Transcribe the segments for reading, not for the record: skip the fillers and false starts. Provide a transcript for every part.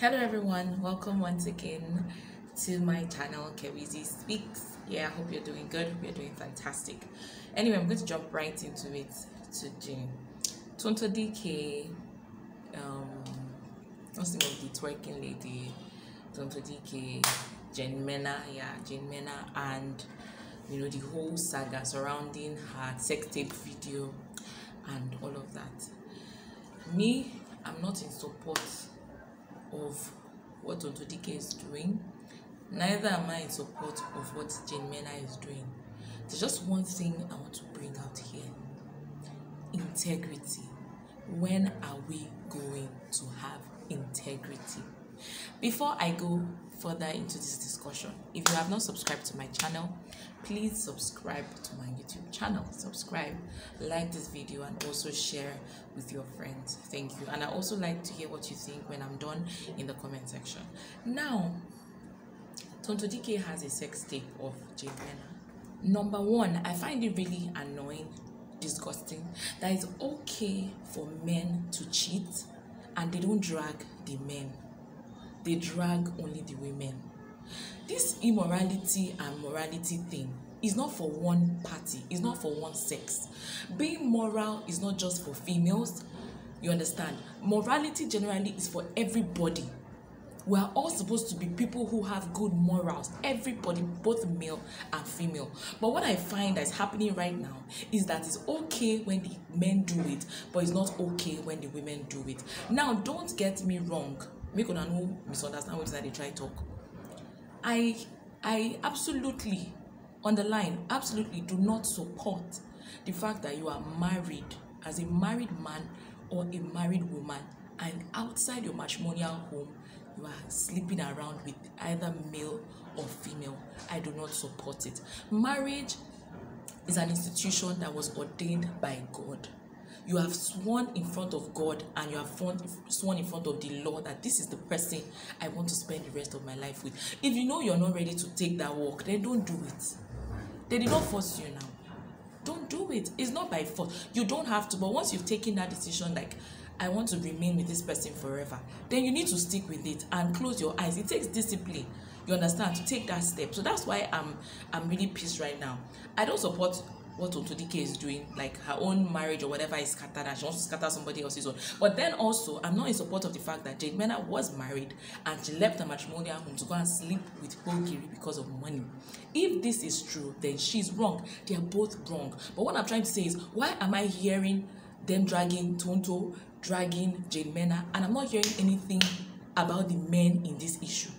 Hello everyone, welcome once again to my channel Kewizi Speaks. Yeah, I hope you're doing good, hope you're doing fantastic. Anyway, I'm going to jump right into it today. Tonto DK, what's the name of the twerking lady? Tonto DK, Jane Mena, and the whole saga surrounding her sex tape video and all of that. Me, I'm not in support of what Tonto DK is doing. Neither am I in support of what Jane Mena is doing. There's just one thing I want to bring out here. Integrity. When are we going to have integrity? Before I go further into this discussion, if you have not subscribed to my channel, please subscribe to my YouTube channel. Subscribe, like this video, and also share with your friends. Thank you. And I also like to hear what you think when I'm done in the comment section. Now, Tonto DK has a sex tape of Jane Mena. Number one, I find it really annoying, disgusting, that it's okay for men to cheat and they don't drag the men. They drag only the women. This immorality and morality thing is not for one party, it's not for one sex. Being moral is not just for females, you understand? Morality generally is for everybody. We are all supposed to be people who have good morals, everybody, both male and female. But what I find that's happening right now is that it's okay when the men do it, but it's not okay when the women do it. Now, don't get me wrong. Make una no misunderstand what they try to talk. I absolutely, underline, absolutely do not support the fact that you are married as a married man or a married woman, and outside your matrimonial home, you are sleeping around with either male or female. I do not support it. Marriage is an institution that was ordained by God. You have sworn in front of God and you have sworn in front of the law that this is the person I want to spend the rest of my life with. If you know you're not ready to take that walk, then don't do it. They did not force you now. Don't do it. It's not by force. You don't have to, but once you've taken that decision, like, I want to remain with this person forever, then you need to stick with it and close your eyes. It takes discipline, you understand, to take that step. So that's why I'm really pissed right now. I don't support what Tonto DK is doing, like her own marriage or whatever is scattered and she wants to scatter somebody else's own. But then also, I'm not in support of the fact that Jane Mena was married and she left her matrimonial home to go and sleep with Bogiri because of money. If this is true, then she's wrong. They are both wrong. But what I'm trying to say is, why am I hearing them dragging Tonto, dragging Jane Mena, and I'm not hearing anything about the men in this issue?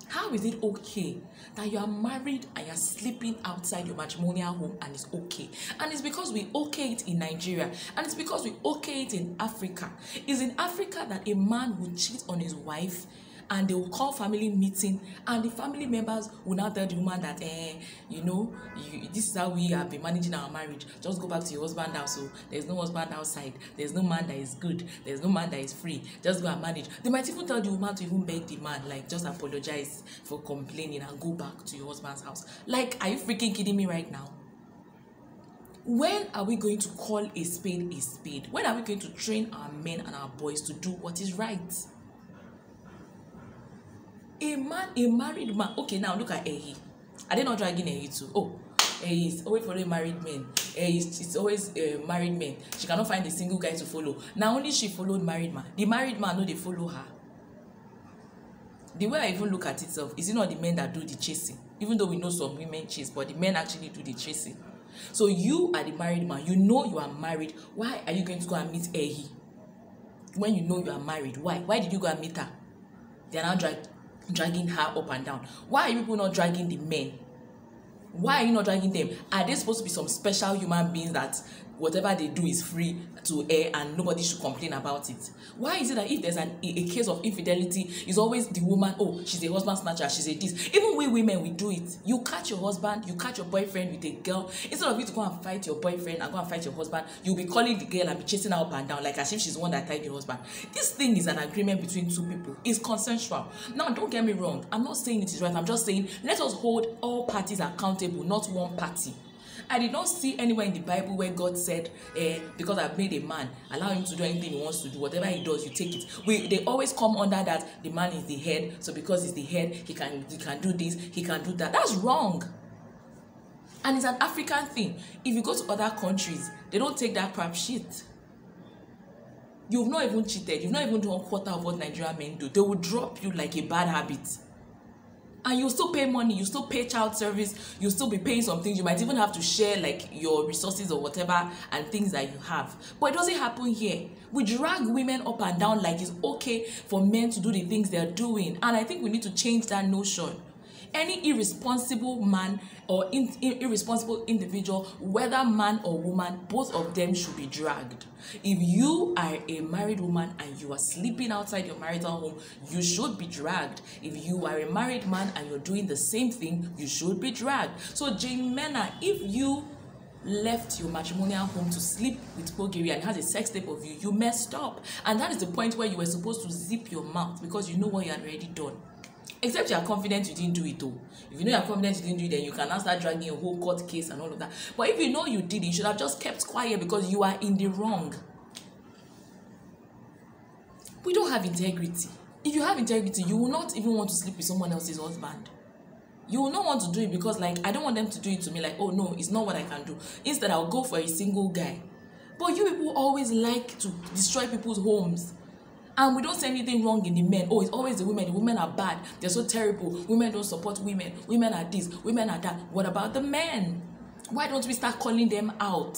How is it okay that you are married and you're sleeping outside your matrimonial home and it's okay? And it's because we okay it in Nigeria, and it's because we okay it in Africa. It's in Africa that a man will cheat on his wife and they will call family meeting, and the family members will now tell the woman that this is how we have been managing our marriage. Just go back to your husband's house. So there's no husband outside, there's no man that is good, there's no man that is free, just go and manage. They might even tell the woman to even beg the man, like, just apologize for complaining and go back to your husband's house. Like, are you freaking kidding me right now? When are we going to call a spade a spade? When are we going to train our men and our boys to do what is right? A married man. Okay, now look at Ehi. Are they not dragging Ehi too? Oh, Ehi is always following married men. It's always married men. She cannot find a single guy to follow. Now only she followed married man. The married man, no, they follow her. The way I even look at itself, is it not the men that do the chasing? Even though we know some women chase, but the men actually do the chasing. So you are the married man. You know you are married. Why are you going to go and meet Ehi? When you know you are married, why? Why did you go and meet her? They are now dragging her up and down. Why are you people not dragging the men? Why are you not dragging them? Are they supposed to be some special human beings that whatever they do is free to air and nobody should complain about it? Why is it that if there's a case of infidelity, it's always the woman, oh, she's a husband snatcher, she's a this. Even we women, we do it. You catch your husband, you catch your boyfriend with a girl. Instead of you to go and fight your boyfriend and go and fight your husband, you'll be calling the girl and be chasing her up and down like as if she's the one that tied your husband. This thing is an agreement between two people. It's consensual. Now, don't get me wrong. I'm not saying it is right. I'm just saying let us hold all parties accountable, not one party. I did not see anywhere in the Bible where God said, because I've made a man, allow him to do anything he wants to do. Whatever he does, you take it. They always come under that the man is the head, so because he's the head, he can do this, he can do that. That's wrong. And it's an African thing. If you go to other countries, they don't take that crap shit. You've not even cheated. You've not even done a quarter of what Nigerian men do. They will drop you like a bad habit. And you still pay money, you still pay child service, you still be paying some things. You might even have to share like your resources or whatever and things that you have. But it doesn't happen here. We drag women up and down like it's okay for men to do the things they're doing. And I think we need to change that notion. Any irresponsible man or irresponsible individual, whether man or woman, both of them should be dragged. If you are a married woman and you are sleeping outside your marital home, you should be dragged. If you are a married man and you're doing the same thing, you should be dragged. So Jemena, if you left your matrimonial home to sleep with Pogiri and has a sex tape of you, you messed up. And that is the point where you were supposed to zip your mouth because you know what you had already done. Except you are confident you didn't do it though. If you know you are confident you didn't do it, then you can now start dragging a whole court case and all of that. But if you know you did it, you should have just kept quiet because you are in the wrong. We don't have integrity. If you have integrity, you will not even want to sleep with someone else's husband. You will not want to do it because like, I don't want them to do it to me like, oh no, it's not what I can do. Instead, I'll go for a single guy. But you people always like to destroy people's homes. And we don't say anything wrong in the men. Oh, it's always the women. The women are bad. They're so terrible. Women don't support women. Women are this. Women are that. What about the men? Why don't we start calling them out?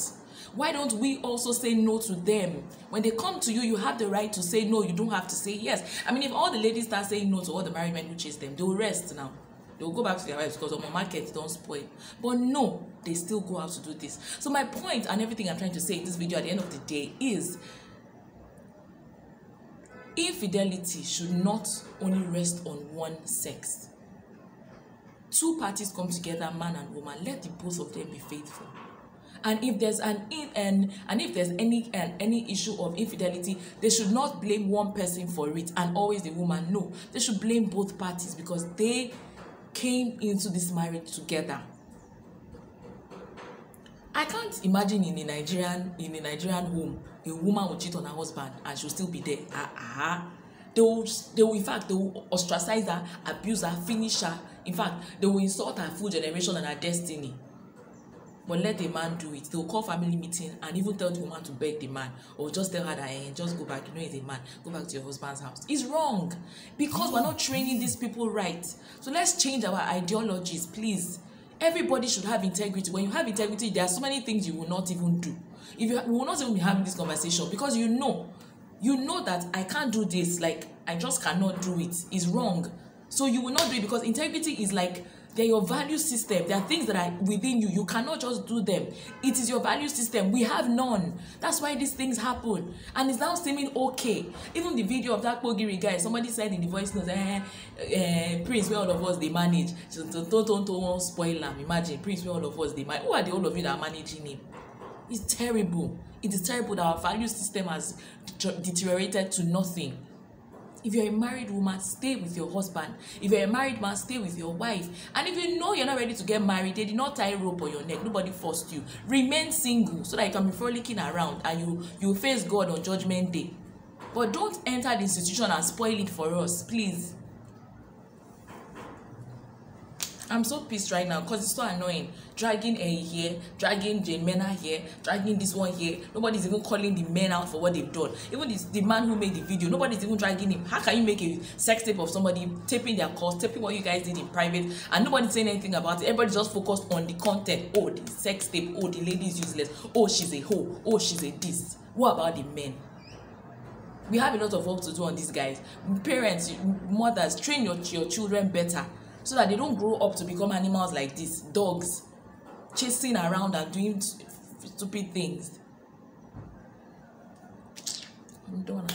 Why don't we also say no to them? When they come to you, you have the right to say no. You don't have to say yes. I mean, if all the ladies start saying no to all the married men who chase them, they will rest now. They will go back to their wives because on the market don't spoil. But no, they still go out to do this. So my point and everything I'm trying to say in this video at the end of the day is infidelity should not only rest on one sex. Two parties come together, man and woman. Let the both of them be faithful. And if there's any issue of infidelity, they should not blame one person for it and always the woman. No, they should blame both parties because they came into this marriage together. I can't imagine in a Nigerian home a woman will cheat on her husband and she'll still be there. They will in fact ostracize her, abuse her, finish her. In fact, they will insult her full generation and her destiny. But let the man do it. They will call family meeting and even tell the woman to beg the man or just tell her that just go back. You know he's a man. Go back to your husband's house. It's wrong because we're not training these people right. So let's change our ideologies, please. Everybody should have integrity. When you have integrity, there are so many things you will not even do. We will not even be having this conversation because you know that I can't do this. Like I just cannot do it. It's wrong. So you will not do it because integrity is like they're your value system. There are things that are within you. You cannot just do them. It is your value system. We have none. That's why these things happen. And it's now seeming okay. Even the video of that Pogiri guy, somebody said in the voice notes, Prince, where all of us they manage. So don't spoil them. Imagine Prince, where all of us they manage. Who are the all of you that are managing him? It's terrible. It is terrible that our value system has deteriorated to nothing. If you're a married woman, stay with your husband. If you're a married man, stay with your wife. And if you know you're not ready to get married, they did not tie a rope on your neck. Nobody forced you. Remain single so that you can be frolicking around and you face God on Judgment Day. But don't enter the institution and spoil it for us, please. I'm so pissed right now because it's so annoying. Dragging A here, dragging Jemena here, dragging this one here. Nobody's even calling the men out for what they've done. Even the man who made the video, nobody's even dragging him. How can you make a sex tape of somebody taping their calls, taping what you guys did in private, and nobody's saying anything about it? Everybody's just focused on the content. Oh, the sex tape. Oh, the lady is useless. Oh, she's a hoe. Oh, she's a this. What about the men? We have a lot of work to do on these guys. Parents, mothers, train your children better, so that they don't grow up to become animals like this, dogs, chasing around and doing stupid things. I'm done.